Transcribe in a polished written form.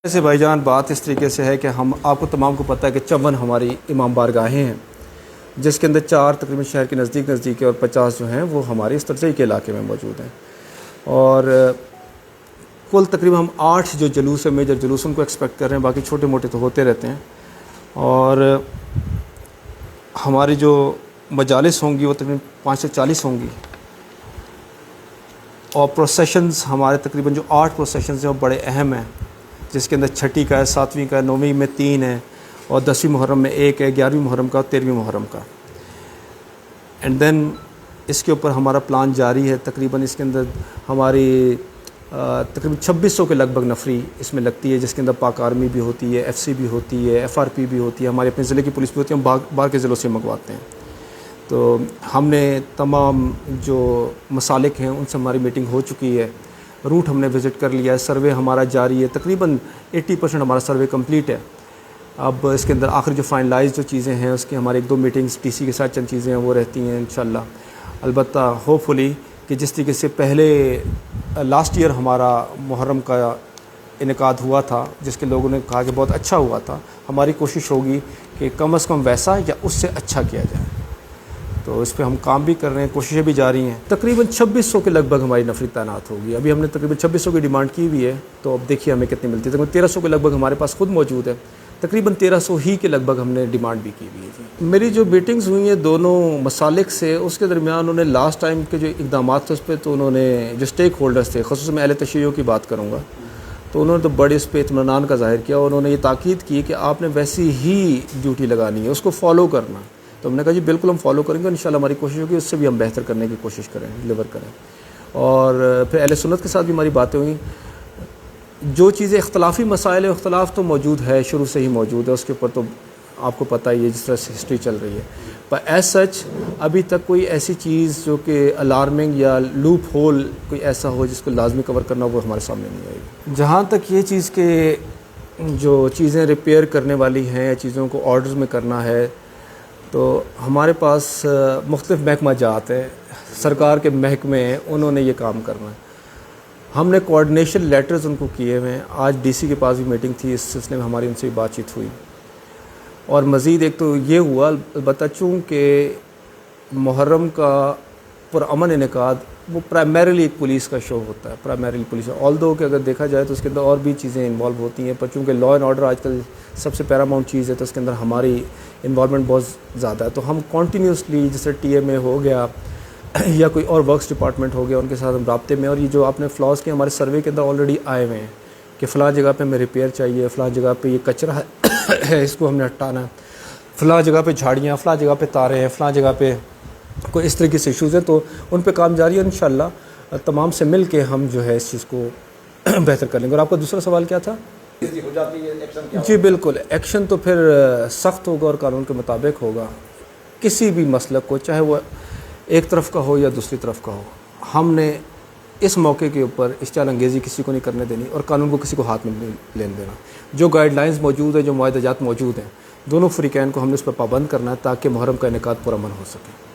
جیسے بھائی جان بات اس طریقے سے ہے کہ ہم آپ کو تمام کو پتہ ہے کہ 54 ہماری امام بارگاہیں ہیں، جس کے اندر 4 تقریباً شہر کے نزدیک ہے اور 50 جو ہیں وہ ہمارے اس ترجیح کے علاقے میں موجود ہیں، اور کل تقریباً ہم 8 جو جلوس ہے میجر جلوس ان کو ایکسپیکٹ کر رہے ہیں، باقی چھوٹے موٹے تو ہوتے رہتے ہیں، اور ہماری جو مجالس ہوں گی وہ تقریباً 5 سے 40 ہوں گی، اور پروسیشنز ہمارے تقریباً جو 8 پروسیشنز ہیں وہ بڑے اہم ہیں، جس کے اندر 6ٹھی کا ہے، 7ویں کا ہے، 9ویں میں 3 ہے، اور 10ویں محرم میں 1 ہے، 11ویں محرم کا اور 13ویں محرم کا، اینڈ دین اس کے اوپر ہمارا پلان جاری ہے۔ تقریباً اس کے اندر ہماری تقریباً 2600 کے لگ بھگ نفری اس میں لگتی ہے، جس کے اندر پاک آرمی بھی ہوتی ہے، ایف سی بھی ہوتی ہے، ایف آر پی بھی ہوتی ہے، ہمارے اپنے ضلع کی پولیس بھی ہوتی ہے، ہم باہر کے ضلعوں سے منگواتے ہیں۔ تو ہم نے تمام جو مسالک ہیں ان سے ہماری میٹنگ ہو چکی ہے، روٹ ہم نے وزٹ کر لیا ہے، سروے ہمارا جاری ہے، تقریباً 80% ہمارا سروے کمپلیٹ ہے۔ اب اس کے اندر آخر جو فائنلائز جو چیزیں ہیں اس کی ہماری 1-2 میٹنگز ٹی سی کے ساتھ چند چیزیں ہیں وہ رہتی ہیں انشاءاللہ۔ البتہ ہوپ فلی کہ جس طریقے سے پہلے لاسٹ ایئر ہمارا محرم کا انعقاد ہوا تھا، جس کے لوگوں نے کہا کہ بہت اچھا ہوا تھا، ہماری کوشش ہوگی کہ کم از کم ویسا یا اس سے اچھا کیا جائے، تو اس پہ ہم کام بھی کر رہے ہیں، کوششیں بھی جاری ہیں۔ تقریباً 2600 کے لگ بھگ ہماری نفری تعینات ہوگی، ابھی ہم نے تقریباً 2600 کی ڈیمانڈ کی ہوئی ہے، تو اب دیکھیے ہمیں کتنی ملتی ہے۔ تقریباً 1300 کے لگ بھگ ہمارے پاس خود موجود ہے، تقریباً 1300 ہی کے لگ بھگ ہم نے ڈیمانڈ بھی کی ہوئی ہے۔ میری جو میٹنگز ہوئی ہیں دونوں مسالک سے، اس کے درمیان انہوں نے لاسٹ ٹائم کے جو اقدامات تھے اس پہ تو انہوں نے جو اسٹیک ہولڈرز تھے، خصوصاً میں اہل تشیع کی بات کروں گا، تو انہوں نے تو بڑے اس پہ اطمینان کا ظاہر کیا، اور انہوں نے یہ تاکید کی کہ آپ نے ویسی ہی ڈیوٹی لگانی ہے، اس کو فالو کرنا۔ تو ہم نے کہا جی بالکل ہم فالو کریں گے، انشاءاللہ ہماری کوشش ہوگی اس سے بھی ہم بہتر کرنے کی کوشش کریں، ڈلیور کریں۔ اور پھر اہل سنت کے ساتھ بھی ہماری باتیں ہوئیں، جو چیزیں اختلافی مسائل ہیں، اختلاف تو موجود ہے، شروع سے ہی موجود ہے، اس کے اوپر تو آپ کو پتہ ہی ہے جس طرح سے ہسٹری چل رہی ہے، پر ایز سچ ابھی تک کوئی ایسی چیز جو کہ الارمنگ یا لوپ ہول کوئی ایسا ہو جس کو لازمی کور کرنا وہ ہمارے سامنے نہیں آئے گی۔ جہاں تک یہ چیز کہ جو چیزیں ریپیئر کرنے والی ہیں یا چیزوں کو آرڈرز میں کرنا ہے، تو ہمارے پاس مختلف محکمہ جات ہیں، سرکار کے محکمے ہیں، انہوں نے یہ کام کرنا ہے۔ ہم نے کوآرڈینیشن لیٹرز ان کو کیے ہوئے ہیں، آج ڈی سی کے پاس بھی میٹنگ تھی، اس سلسلے میں ہماری ان سے بات چیت ہوئی، اور مزید ایک تو یہ ہوا، البتہ چونکہ محرم کا پرامن انعقاد وہ پرائمریلی ایک پولیس کا شو ہوتا ہے، پرائمریلی پولیس، آلدو کہ اگر دیکھا جائے تو اس کے اندر اور بھی چیزیں انوالو ہوتی ہیں، پر چونکہ لا اینڈ آرڈر آج کل سب سے پیراماؤنٹ چیز ہے تو اس کے اندر ہماری انوالومنٹ بہت زیادہ ہے، تو ہم کنٹینیوسلی جیسے ٹی ایم اے ہو گیا یا کوئی اور ورکس ڈپارٹمنٹ ہو گیا، ان کے ساتھ ہم رابطے میں، اور یہ جو آپ نے فلاز کے ہمارے سروے کے اندر آلریڈی آئے ہوئے ہیں کہ فلاں جگہ پہ ہمیں ریپیئر چاہیے، فلاں جگہ پہ یہ کچرا ہے اس کو ہم نے ہٹانا ہے، فلاں جگہ پہ جھاڑیاں، فلاں جگہ پہ تاریں ہیں، فلاں جگہ پہ کوئی اس طرح کے ایشوز ہیں، تو ان پہ کام جاری ہے، انشاءاللہ تمام سے مل کے ہم جو ہے اس چیز کو بہتر کر لیں گے۔ اور آپ کا دوسرا سوال کیا تھا؟ جی بالکل، ایکشن تو پھر سخت ہوگا اور قانون کے مطابق ہوگا، کسی بھی مسلک کو، چاہے وہ ایک طرف کا ہو یا دوسری طرف کا ہو، ہم نے اس موقع کے اوپر اشتعال انگیزی کسی کو نہیں کرنے دینی اور قانون کو کسی کو ہاتھ میں نہیں لینے دینا۔ جو گائیڈ لائنز موجود ہیں، جو معاہدہ جات موجود ہیں، دونوں فریقین کو ہم نے اس پر پابند کرنا ہے تاکہ محرم کا انعقاد پرامن ہو سکے۔